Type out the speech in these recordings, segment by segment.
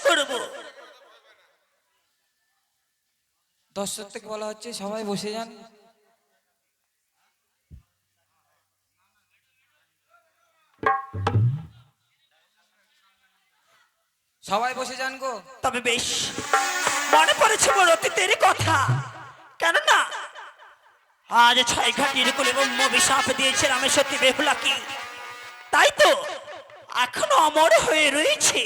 করব। দর্শক থেকে বলা হচ্ছে সবাই বসে যান। সবাই বসে যান গো। তবে বেশ মনে পড়েছে মোর অতীতের কথা। কেননা আজ 6 ঘাটির কোলে ব্রহ্ম অভিশাপ দিয়েছে রামের সত্যি বেহুলাকে। তাই তো এখনো অমর হয়ে রয়েছে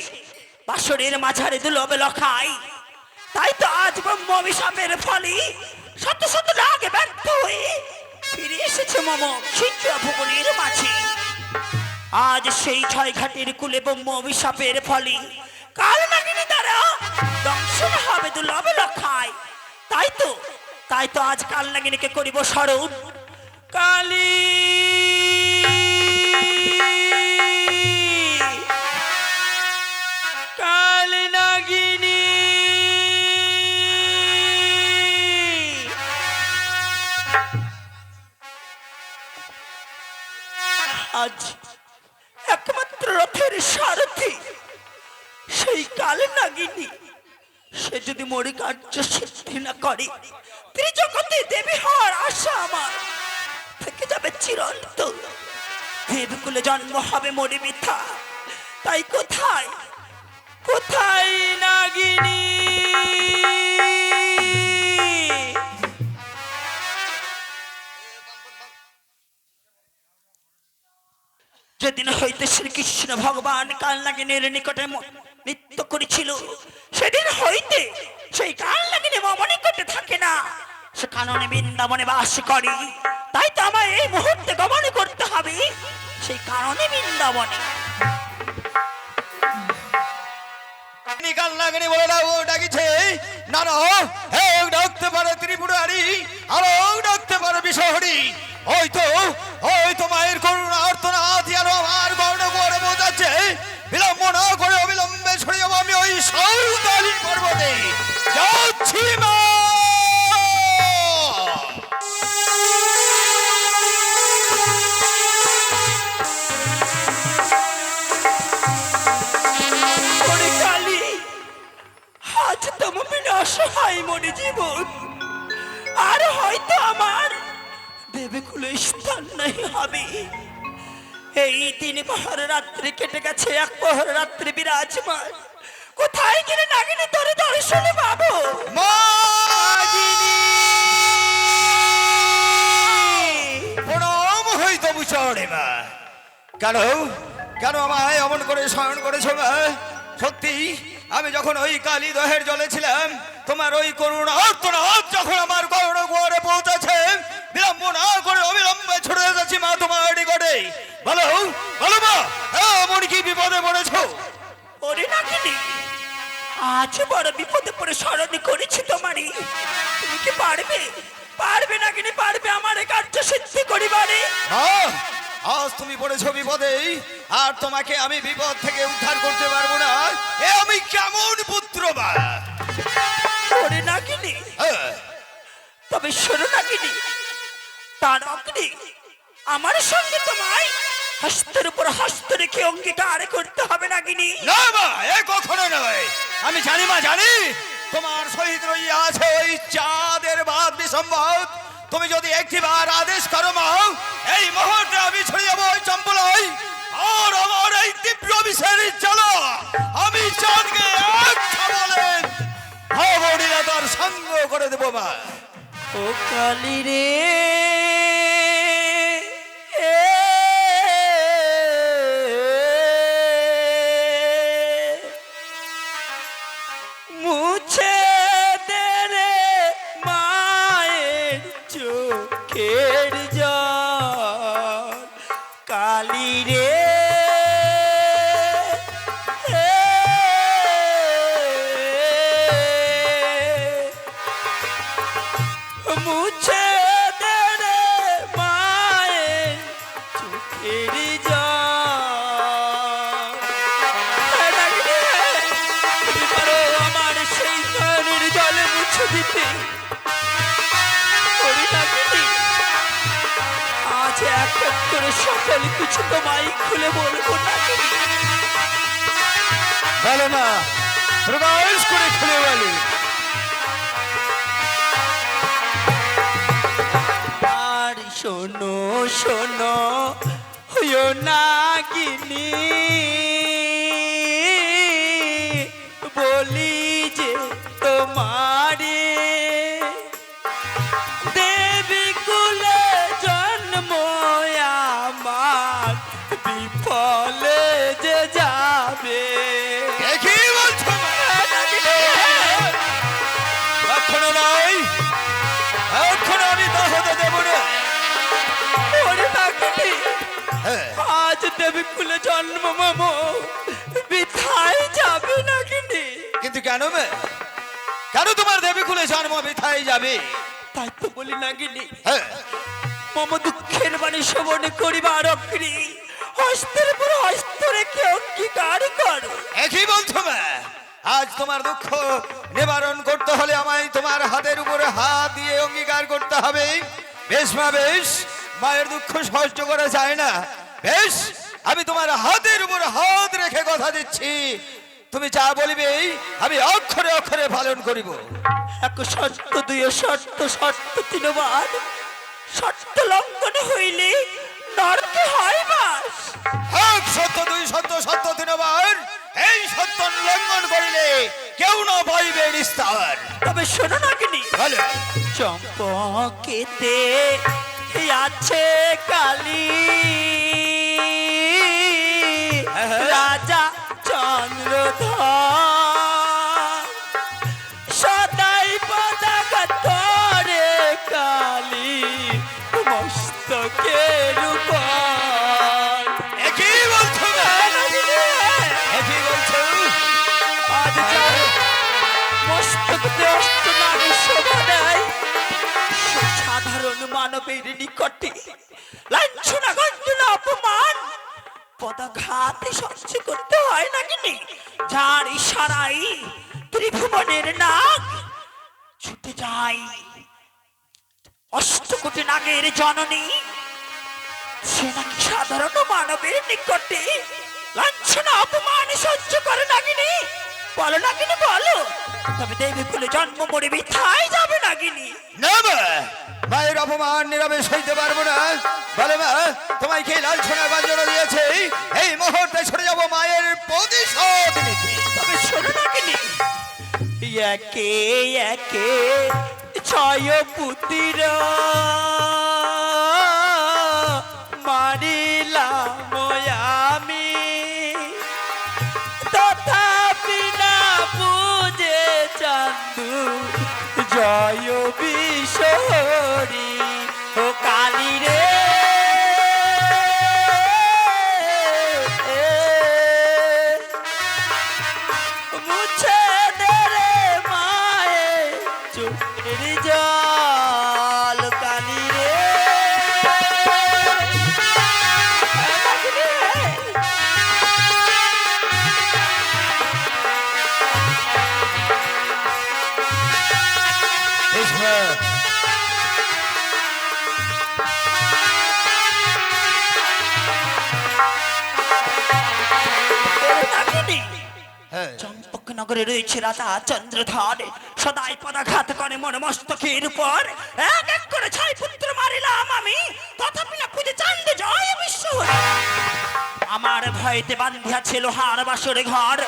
বাসরের মাঝারে দুলবে লখাই। তাই তো আজ ব্রহ্ম অভিশাপের ফলে শত শত রাগে ব্যর্থ হয়ে ফিরে এসেছে মম খিঞ্জুয়া ভুবনের মাঝে। আজ সেই 6 ঘাটির কুলে ব্রহ্ম অভিশাপের ফলে কাল নাগিনী দ্বারা দংশন হবে দুলবে লখাই। তাই তো আজ কাল নাগিনীকে করিব স্মরণ। কালী কাল নাগিনী আজ একমাত্র রথের সারথি সেই কাল নাগিনী, সে যদি মরি কার্য সিদ্ধি না করে ত্রিজগতে দেবী হওয়ার আশা আমার থেকে যাবে চিরন্তন। দেবকুলে জন্ম হবে মরি মিথ্যা। তাই কোথায় কোথায় নাগিনী? যেদিন হইতে শ্রীকৃষ্ণ ভগবান কাল নাগিনীর নিকটে নৃত্য করেছিল, সেদিন হইতে সেই কাল নাগিনী মম নিকটে থাকে না, সে কাননে বৃন্দাবনে বাস করে। তাই তো আমায় এই মুহূর্তে গমন করতে হবে সেই কারণে বৃন্দাবনে। কাল নাগিনী বলে ও ডাকিছে না না, হে ডাকতে পারে ত্রিপুরারি, আরো ডাকতে পারে বিষহরি। ওই তো মায়ের করুণা আর্তনাদ যেন আমার গর্ণ করে বোঝাচ্ছে। বিলম্ব না করে অবিলম্বে ছড়িয়ে যাবো আমি ওই সাঁওতালি পর্বতে। যাচ্ছি মা। ওরে কালী, আজ তোমার বিনা অসহায় মনে জীবন, আর হয়তো আমার দেবকুলে স্থান নাই হবে। এই 3 প্রহর রাত্রি কেটে গেছে, 1 প্রহর রাত্রি বিরাজমান। কোথায় গেলে নাগিনী তোর দর্শন পাবো? প্রণাম হইতো বুঝে মা। কেন কেন আমায় অমন করে স্মরণ করেছো মা? সত্যি আমি যখন ওই কালী দহের জলে ছিলাম, তোমার ওই করুণা আর্তনাদ যখন আমার গর্ণ গোয়ারে পৌঁছেছে, বিলম্ব না করে অবিলম্বে ছুটে যাচ্ছি মা তোমার নিকটে। বলো বলো মা, এমন কি বিপদে পড়েছো? ওরে নাগিনী, আজ বড় বিপদে পড়ে স্মরণ করেছি তোমারই। তুমি কি পারবে নাগিনী, পারবে আমার এই কার্য সিদ্ধি করিবারে? আজ তুমি পড়েছো বিপদে, আর তোমাকে আমি বিপদ থেকে উদ্ধার করতে পারবো না। এ আমি কেমন পুত্র মা? ওরে নাগিনী, তবে শোনো নাগিনী, তার অগ্নি আমার সঙ্গে তোমায় হস্তের উপর হস্ত রেখে অঙ্গীকার করতে হবে নাগিনী। না মা, এ কখনো নয়। আমি জানি মা, জানি তোমার সহিত রইয়া আছে ওই চাঁদের বাদ বিসম্বাদ। তুমি যদি একটিবার আদেশ করো মা, এই মুহূর্তে আমি ছড়িয়ে যাবো ওই চম্পলাই, আর আমার এই তীব্র বিষের জ্বালা আমি চাঁদকে একটা বলেন ভাবড়িয়া তার সঙ্গ করে দেবো মা। ও কালী রে, মুছে দে রে মায়ের চোখের জল। কালী রে, মুছে দে রে মায়ের চোখের জল। তুমি পারো আমার সেই নয়নের জলে মুছে দিতে? ওরে নাগিনী, আজ এক এক করে সকল কিছু তোমায় খুলে বলবো নাগিনী। বলো মা, প্রকাশ করে খুলে বলি। আর শোনো শোনো হইও নাগিনী, বলি যে তোমারে দেবী কুলে জন্ম আমার বিফলে যে যাবে। কি বলছো মা? এখনো নয়, এখনো আমি তা হতে দেব না। ওরে নাগিনী, হ্যাঁ, আজ দেবী কুলে জন্ম মাম বিথায় যাবে নাগিনী। কিন্তু কেন মে? কেন তোমার দেবীকুলে জন্ম বৃথায় যাবে? তাই তো বলি নাগিনী, হ্যাঁ, মম দুঃখের বাণী শ্রবণ করিবার অগ্নি হস্তের পর হস্ত রেখে অঙ্গীকার করো। একই বলছো মা? আজ তোমার দুঃখ নিবারণ করতে হলে আমায় তোমার হাতের উপরে হাত দিয়ে অঙ্গীকার করতে হবে। বেশ মা বেশ, মায়ের দুঃখ সহ্য করা যায় না। বেশ, আমি তোমার হাতের উপরে হাত রেখে কথা দিচ্ছি, তুমি যা বলিবে আমি অক্ষরে অক্ষরে পালন করিব। এক সত্য দুই সত্য সত্য তিনবার সত্য লঙ্ঘন হইলে নরকে হয় বাস। এক সত্য দুই সত্য সত্য তিনবার এই সত্য লঙ্ঘন করিলে কেউ না পাইবে নিস্তার। তবে শোনো নাগিনী, বলে চম্পকেতে আছে কালী, রাজা চন্দ্রধর সদাই পদাগত রে কালী মস্তকের উপর। একই বলছো মা? একই বলছো? আজ যার মস্তকে অস্ত নামে শোভা দেয়, সে সাধারণ মানবের নিকটে লাঞ্ছনা গঞ্জনা অপমান পদাঘাতে সহ্য করতে হয় নাকি? যার ইশারাই ত্রিভুবনের নাগ ছুটে যায় অষ্টকোটি নাগের জননী, সে নাকি সাধারণ মানবের নিকটে লাঞ্ছনা অপমান সহ্য করে নাগিনী? বলো নাগিনী বলো, তবে দেবী কুলে জন্ম মরে বৃথায় যাবে নাগিনী। না মা, মায়ের অপমান নীরবে সইতে পারবো না। বলে মা, তোমায় কে লাঞ্ছনা গঞ্জনা দিয়েছে? এই মুহূর্তে ছড়ে যাবো মায়ের প্রতিশোধ নিতে। তবে শোনো নাগিনী, একে একে ছয় পুতির মারিলাম আমি, তথাপি না বুঝে চান্দু জয় বিশহরি ও কালী রে। মুছে দে রে মায়ে চোখের জল কালী রে। বেশ মা, হ্যাঁ, চম্পকনগরে রয়েছে রাজা চন্দ্রধর, সদাই পদাঘাত করে মন মস্তকের উপর। এক এক করে 6 পুত্র মারিলাম আমি, তথাপি না খুঁজে চান্দ জয় বিশ্ব। আমার ভয়তে বান্ধিয়া ছিল হার বাসরে ঘর,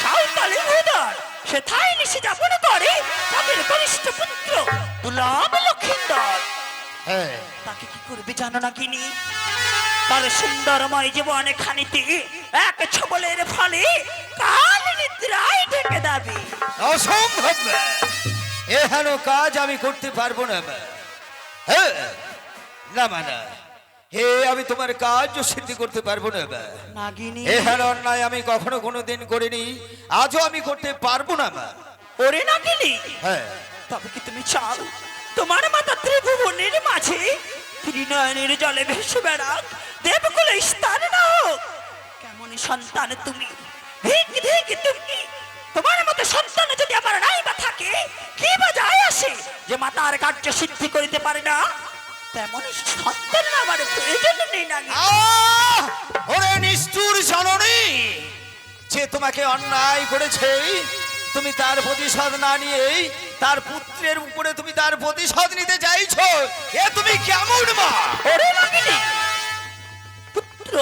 সাঁওতালি উদর সে থাই নিশে যাপন করে তাদের কনিষ্ঠ পুত্র দুর্লভ লক্ষিন্দর। হ্যাঁ, তাকে কি করবে জানো না কিনি? তার সুন্দরময় জীবনে খানিতে এক ছবলের ফলে কাল নিদ্রায় ঢেকে দাবি। অসম্ভব মা, এহেন কাজ আমি করতে পারবো না মা। হ্যাঁ, না মা না, হে আমি তোমার কাজ সিদ্ধি করতে পারবো না মা। নাগিনী, এহেন অন্যায় আমি কখনো কোনোদিন করিনি, আজও আমি করতে পারবো না মা। ওরে নাগিনী, হ্যাঁ, তবে কি তুমি চাও তোমার মাতা ত্রিভুবনের মাঝে ত্রিনয়নের জলে ভেসে বেড়াক, দেবকুলে স্থান না হোক? কেমন সন্তান তুমি, ধিক ধিক তুমি। তোমার মতো সন্তান যদি আমার নাই বা থাকে, কি বা যায় আসে যে মাতার কার্য সিদ্ধি করিতে পারে না? তেমন সন্তান আমার প্রয়োজন নেই নাগিনী। ওরে নিষ্ঠুর জননী, যে তোমাকে অন্যায় করেছে তুমি তার প্রতিশোধ না নিয়েই তার পুত্রের উপরে তুমি তার প্রতিশোধ নিতে চাইছো, এ তুমি কেমন মা? ওরে নাগিনী, পুত্র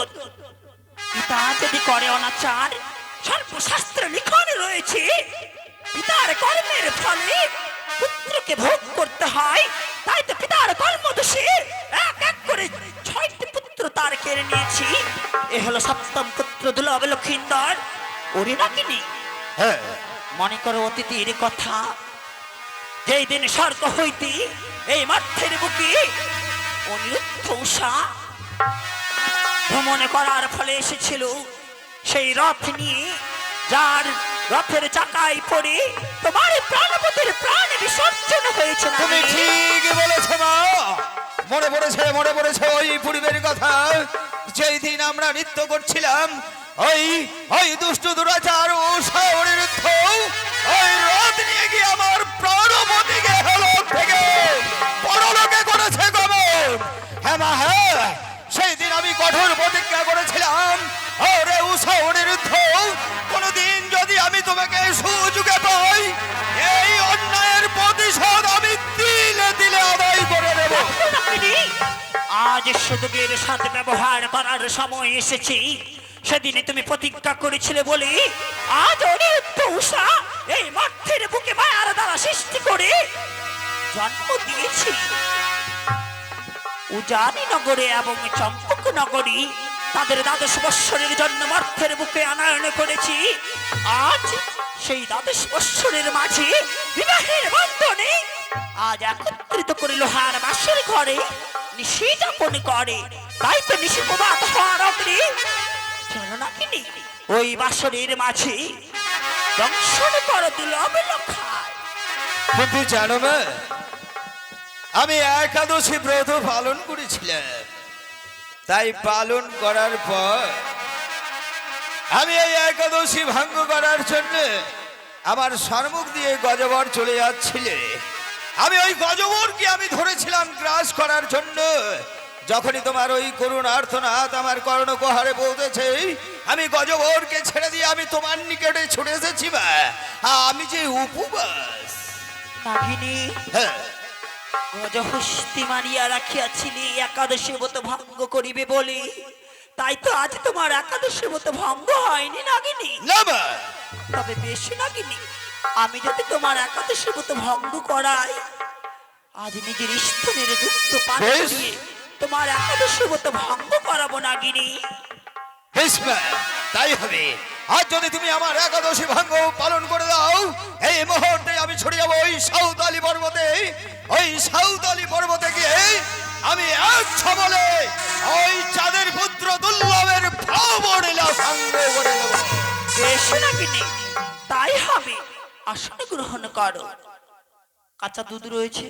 পিতা যদি করে অনাচার, সর্বশাস্ত্র লিখন রয়েছে পিতার কর্মের ফলে পুত্রকে ভোগ করতে হয়। তাই তো পিতার কর্মদোষে এক এক করে 6টি পুত্র তার কেড়ে নিয়েছি। এ হলো সপ্তম পুত্র দুর্লভ লক্ষিন্দর। ওরে নাগিনী, হ্যাঁ, মনে করো অতীতের কথা, যেই দিন স্বর্গ হইতে এই মাঠের বুকে অনিরুদ্ধ উষা ভ্রমণ করার ফলে এসেছিল সেই রথ নিয়ে, যার রথের চাকায় পড়ে তোমার প্রাণপতির প্রাণ বিসর্জন হয়েছে। না তুমি ঠিক বলেছো মা। মনে পড়েছে ওই পূর্বের কথা, যেই দিন আমরা নৃত্য করছিলাম, ওই দুষ্ট দুরাচার ও সাহরের ওই রথ নিয়ে গিয়ে আমার প্রাণপতিকে হলক থেকে পরলোকে করেছে গমন। হ্যাঁ মা, হ্যাঁ, সেই দিন আমি কঠোর প্রতিজ্ঞা করেছিলাম, ওরে উষাহরের কোনদিন যদি আমি তোমাকে সুযোগে পাই, এই অন্যায়ের প্রতিশোধ আমি দিলে দিলে আদায় করে দেব। আজ সুযোগের সাথে ব্যবহার করার সময় এসেছে। সেদিনে তুমি প্রতিজ্ঞা করেছিলে বলে আজ অনিরুদ্ধ উষা এই মাঠের বুকে মায়ার দ্বারা সৃষ্টি করে জন্ম দিয়েছি। উজানি নগরে এবং চম্পক নগরী তাদের দ্বাদশ বৎসরের জন্য মাঠের বুকে আনয়ন করেছি। আজ সেই দ্বাদশ বৎসরের মাঝে বিবাহের বন্ধনে আজ একত্রিত করে লোহার বাসের ঘরে নিশি যাপন করে। তাই তো নিশি প্রভাত হওয়ার অগ্নি চলো নাগিনী ওই বাসরের মাঝে দংশন করো দুর্লভ লক্ষায়। কিন্তু জানো মা, আমি একাদশী ব্রত পালন করেছিলাম। তাই পালন করার পর আমি এই একাদশী ভঙ্গ করার জন্য আমার সম্মুখ দিয়ে গজবর চলে যাচ্ছিলে। আমি ওই গজবরকে আমি ধরেছিলাম গ্রাস করার জন্য। যখনই তোমার ওই করুণ আর্তনাদ আমার কর্ণকোহারে পৌঁছেছে, আমি গজবরকে ছেড়ে দিয়ে আমি তোমার নিকটে ছুটে এসেছি। মা, আমি যে উপবাস। নাগিনী, হ্যাঁ, গজহস্তি মারিয়া রাখিয়াছিলি একাদশী ব্রত ভঙ্গ করিবে বলে, তাই তো আজ তোমার একাদশী ব্রত ভঙ্গ হয়নি নাগিনী। না মা, তবে বেশ নাগিনী, আমি যদি তোমার একাদশী ব্রত ভঙ্গ করাই, আজ নিজের স্তনের দুগ্ধ পান বেশ। করিয়ে তোমার একাদশী ব্রত ভঙ্গ করাবো নাগিনী। বেশ মা, তাই হবে। আজ যদি তুমি আমার একাদশী ভঙ্গ পালন করে দাও, এই মুহূর্তে আমি ছড়ে যাবো ওই সাঁওতালি পর্বতে। ওই সাঁওতালি পর্বতে গিয়ে আমি এক ছবলে ওই চাঁদের পুত্র দুর্লভের ভাবনীলা ভঙ্গ করে দেব। বেশ নাগিনী, তাই হবে। আসন গ্রহণ করো, কাঁচা দুধ রয়েছে।